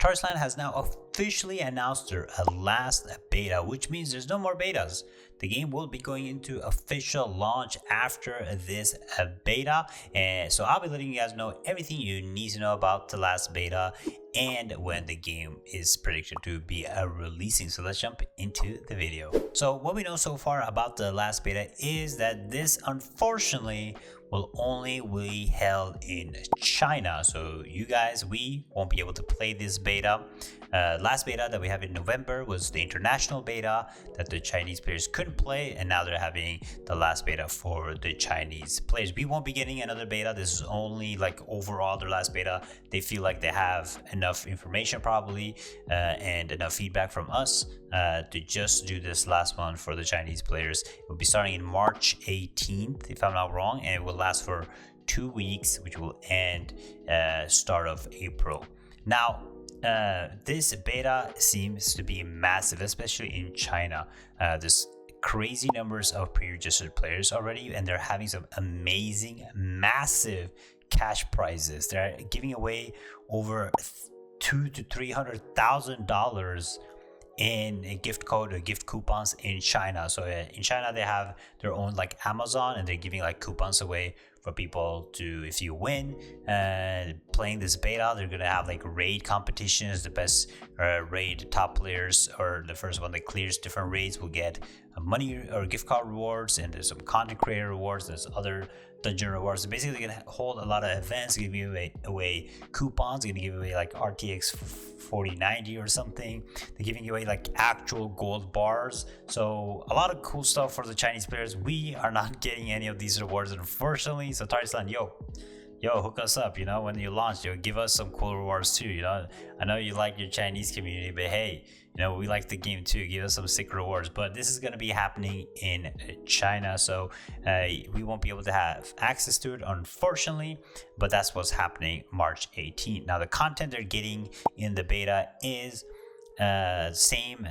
Tarisland has now officially announced their last beta, which means there's no more betas. The game will be going into official launch after this beta, and so I'll be letting you guys know everything you need to know about the last beta and when the game is predicted to be releasing. So let's jump into the video. So what we know so far about the last beta is that this unfortunately will only be held in China. So you guys, we won't be able to play this beta. Last beta that we have in November was the international beta that the Chinese players couldn't play, and now they're having the last beta for the Chinese players. We won't be getting another beta. This is only like overall their last beta. They feel like they have enough information probably and enough feedback from us to just do this last one for the Chinese players. It will be starting in March 18th, if I'm not wrong, and it will last for 2 weeks, which will end start of April. Now, this beta seems to be massive, especially in China. There's crazy numbers of pre-registered players already, and they're having some amazing, massive cash prizes. They're giving away over $200,000 to $300,000 in a gift code or gift coupons in China. So in China they have their own like Amazon, and they're giving like coupons away for people to, if you win playing this beta, they're gonna have like raid competitions. The best raid top players, or the first one that clears different raids, will get money or gift card rewards, and there's some content creator rewards, there's other dungeon rewards. So basically they're gonna hold a lot of events, give you away coupons, they're gonna give away like RTX 4090 or something. They're giving away like actual gold bars. So a lot of cool stuff for the Chinese players. We are not getting any of these rewards, unfortunately. So Tarisland, yo, hook us up, you know, when you launch, give us some cool rewards too, you know. I know you like your Chinese community, but hey, you know, we like the game too. Give us some sick rewards. But this is going to be happening in China, so we won't be able to have access to it, unfortunately. But that's what's happening March 18th. Now, the content they're getting in the beta is same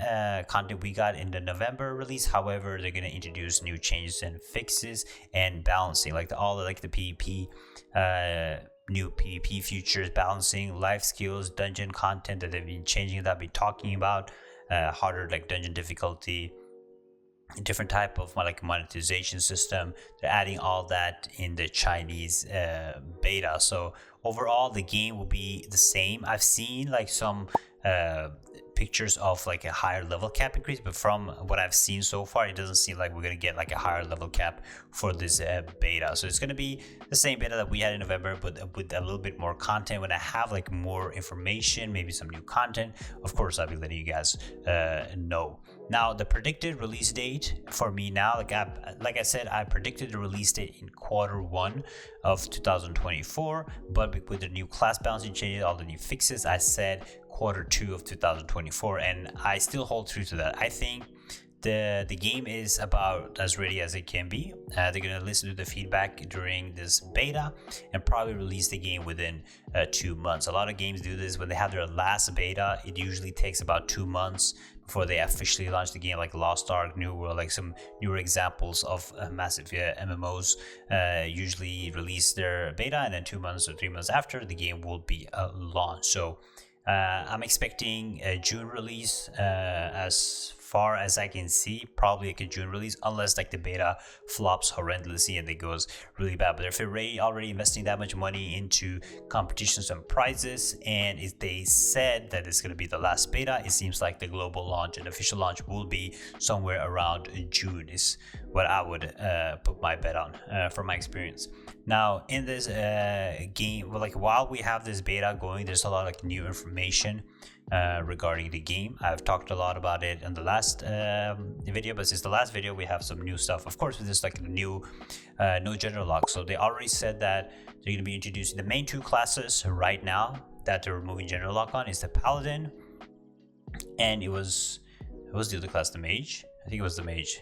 content we got in the November release. However, they're going to introduce new changes and fixes and balancing, like all the PvP, new PvP features, balancing, life skills, dungeon content that they've been changing, that I've been talking about, harder like dungeon difficulty, different type of like monetization system. They're adding all that in the Chinese beta. So overall the game will be the same. I've seen like some pictures of like a higher level cap increase, but from what I've seen so far, it doesn't seem like we're gonna get like a higher level cap for this beta. So it's gonna be the same beta that we had in November, but with a little bit more content. When I have like more information, maybe some new content, of course I'll be letting you guys know. Now, the predicted release date for me now, like I said, I predicted the release date in Q1 of 2024, but with the new class balancing changes, all the new fixes, I said Q2 of 2024, and I still hold true to that. I think the game is about as ready as it can be. They're gonna listen to the feedback during this beta and probably release the game within 2 months. A lot of games do this when they have their last beta. It usually takes about 2 months before they officially launch the game, like Lost Ark, New World, like some newer examples of massive MMOs usually release their beta, and then 2 months or 3 months after, the game will be launched. So I'm expecting a June release, as far as I can see, probably like a June release, unless like the beta flops horrendously and it goes really bad. But if they're already investing that much money into competitions and prizes, and if they said that it's going to be the last beta, it seems like the global launch and official launch will be somewhere around June, is what I would put my bet on from my experience. Now, in this game, like while we have this beta going, there's a lot of like new information regarding the game. I've talked a lot about it in the last video, but since the last video we have some new stuff. Of course, with this like new no general lock. So they already said that they're going to be introducing the main two classes right now that they're removing general lock on is the Paladin, and it was the other class, the Mage. I think it was the Mage.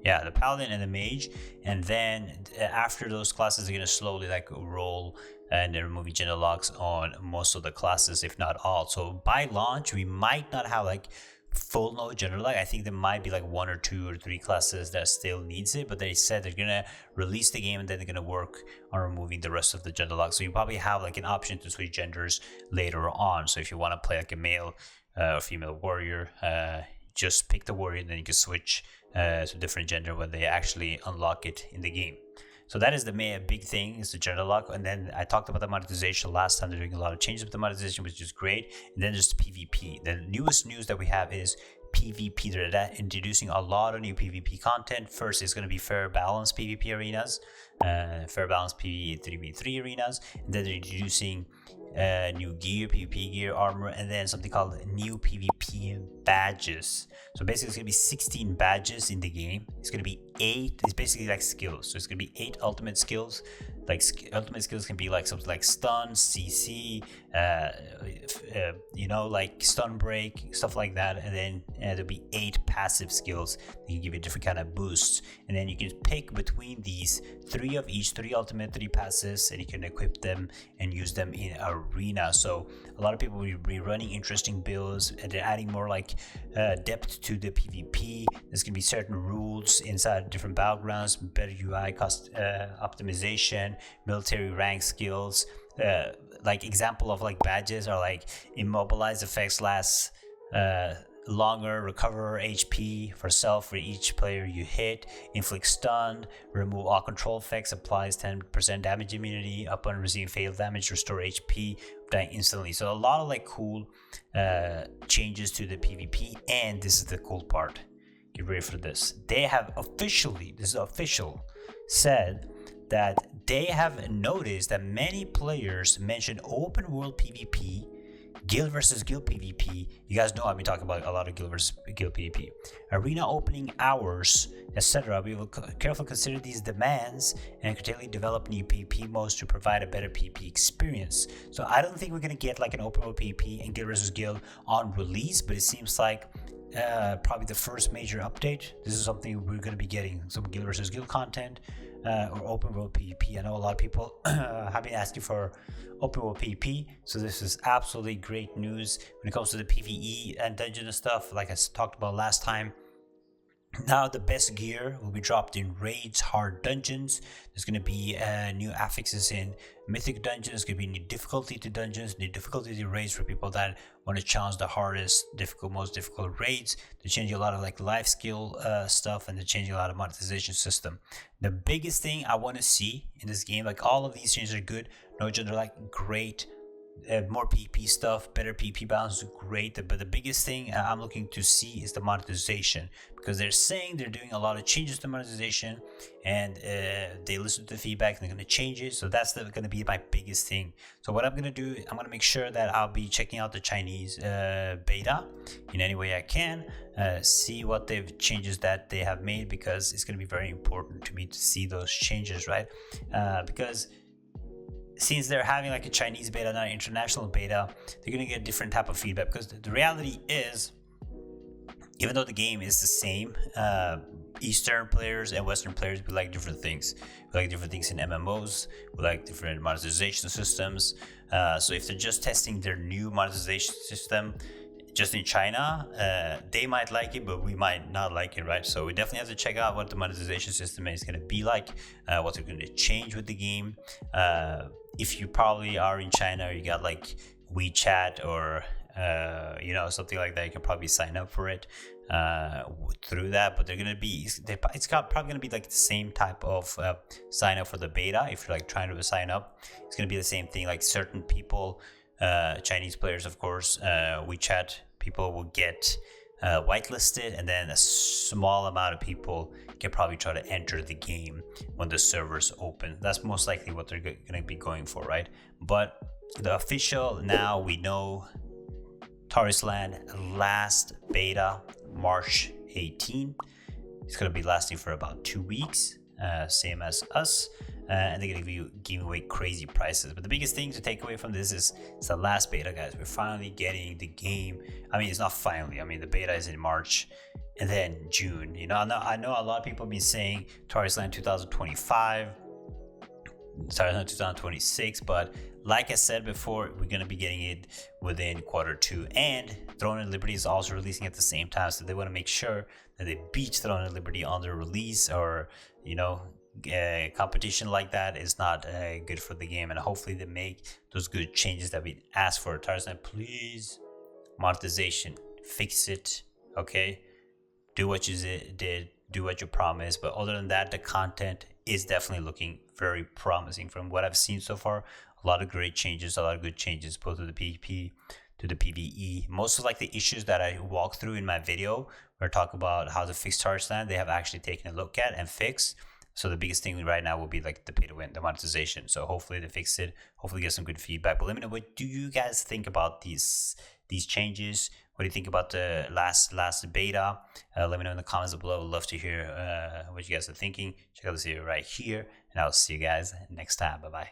Yeah, the Paladin and the Mage, and then after those classes, they're gonna slowly like roll, and they're removing general locks on most of the classes, if not all. So by launch, we might not have like full no gender lock. I think there might be like 1 or 2 or 3 classes that still needs it, but they said they're gonna release the game and then they're gonna work on removing the rest of the gender lock. So you probably have like an option to switch genders later on. So if you want to play like a male or female warrior, just pick the warrior and then you can switch to different gender when they actually unlock it in the game. So that is the main big thing, is the gender lock. And then I talked about the monetization last time. They're doing a lot of changes with the monetization, which is great. And then there's PvP. The newest news that we have is PvP. They're introducing a lot of new PvP content. First, it's going to be fair balance PvP arenas, fair balance PvE 3v3 arenas. And then they're introducing new gear, PvP gear, armor, and then something called new PvP badges. So basically it's gonna be 16 badges in the game. It's gonna be 8, it's basically like skills. So it's gonna be 8 ultimate skills. Like ultimate skills can be like something like stun, CC, like stun break, stuff like that. And then there'll be 8 passive skills that can give you different kind of boosts. And then you can pick between these 3 of each, 3 ultimate, 3 passives, and you can equip them and use them in arena. So a lot of people will be running interesting builds, and they're adding more like depth to the PvP. There's gonna be certain rules inside different battlegrounds, better UI, cost optimization, military rank skills. Like example of like badges are like immobilize effects lasts longer, recover HP for self for each player you hit, inflict stun, remove all control effects, applies 10% damage immunity upon receiving failed damage, restore HP, dying instantly. So a lot of like cool changes to the PvP. And this is the cool part, get ready for this. They have officially, this is official, said that they have noticed that many players mention open world PvP, guild versus guild PvP. You guys know I've been talking about a lot of guild versus guild PvP, arena opening hours, etc. We will carefully consider these demands and continually develop new PvP modes to provide a better PvP experience. So I don't think we're gonna get like an open world PvP and guild versus guild on release, but it seems like probably the first major update. This is something we're going to be getting, some guild versus guild content or open world PvP. I know a lot of people have been asking for open world PvP, so this is absolutely great news when it comes to the PvE and dungeon and stuff. Like I talked about last time, now the best gear will be dropped in raids, hard dungeons. There's going to be new affixes in mythic dungeons. There's going to be new difficulty to dungeons, new difficulty to raids for people that want to challenge the hardest, most difficult raids. They're changing a lot of like life skill stuff, and they're changing a lot of monetization system. The biggest thing I want to see in this game, like all of these changes are good. No gender like great. More PvP stuff, better PvP balance, great. But the biggest thing I'm looking to see is the monetization, because they're saying they're doing a lot of changes to monetization, and they listen to the feedback and they're going to change it. So that's going to be my biggest thing. So what I'm going to do, I'm going to make sure that I'll be checking out the Chinese beta in any way I can, see what they've changes that they have made, because it's going to be very important to me to see those changes, right? Because since they're having like a Chinese beta, not an international beta, they're going to get a different type of feedback. Because the reality is, even though the game is the same, Eastern players and Western players, we like different things. We like different things in MMOs. We like different monetization systems. So if they're just testing their new monetization system just in China, they might like it, but we might not like it, right? So we definitely have to check out what the monetization system is going to be like, what they're going to change with the game. If you probably are in China, or you got like WeChat or something like that, you can probably sign up for it through that. But they're going to be, it's probably going to be like the same type of sign up for the beta. If you're like trying to sign up, it's going to be the same thing. Like certain people, Chinese players, of course, WeChat people will get whitelisted, and then a small amount of people can probably try to enter the game when the servers open. That's most likely what they're going to be going for, right? But the official, now we know Tarisland last beta March 18. It's going to be lasting for about 2 weeks, same as us. And they're going to be giving away crazy prices. But the biggest thing to take away from this is it's the last beta, guys. We're finally getting the game. I mean, it's not finally. I mean, the beta is in March and then June. I know a lot of people have been saying Tarisland 2025. Tarisland 2026. But like I said before, we're gonna be getting it within Q2, and Throne and Liberty is also releasing at the same time, so they want to make sure that they beat Throne and Liberty on their release, or competition like that is not good for the game. And hopefully they make those good changes that we asked for. Tarisland, please, monetization, fix it, okay? Do what you did, do what you promised. But other than that, the content is definitely looking very promising from what I've seen so far. A lot of great changes, a lot of good changes, both to the PvP, to the PvE. Most of like the issues that I walked through in my video, where I talk about how to fix Tarisland, they have actually taken a look at and fixed. So the biggest thing right now will be like the pay to win, the monetization. So hopefully they fix it. Hopefully get some good feedback. But let me know, what do you guys think about these changes? What do you think about the last beta? Let me know in the comments below. I'd love to hear what you guys are thinking. Check out this video right here, and I'll see you guys next time. Bye bye.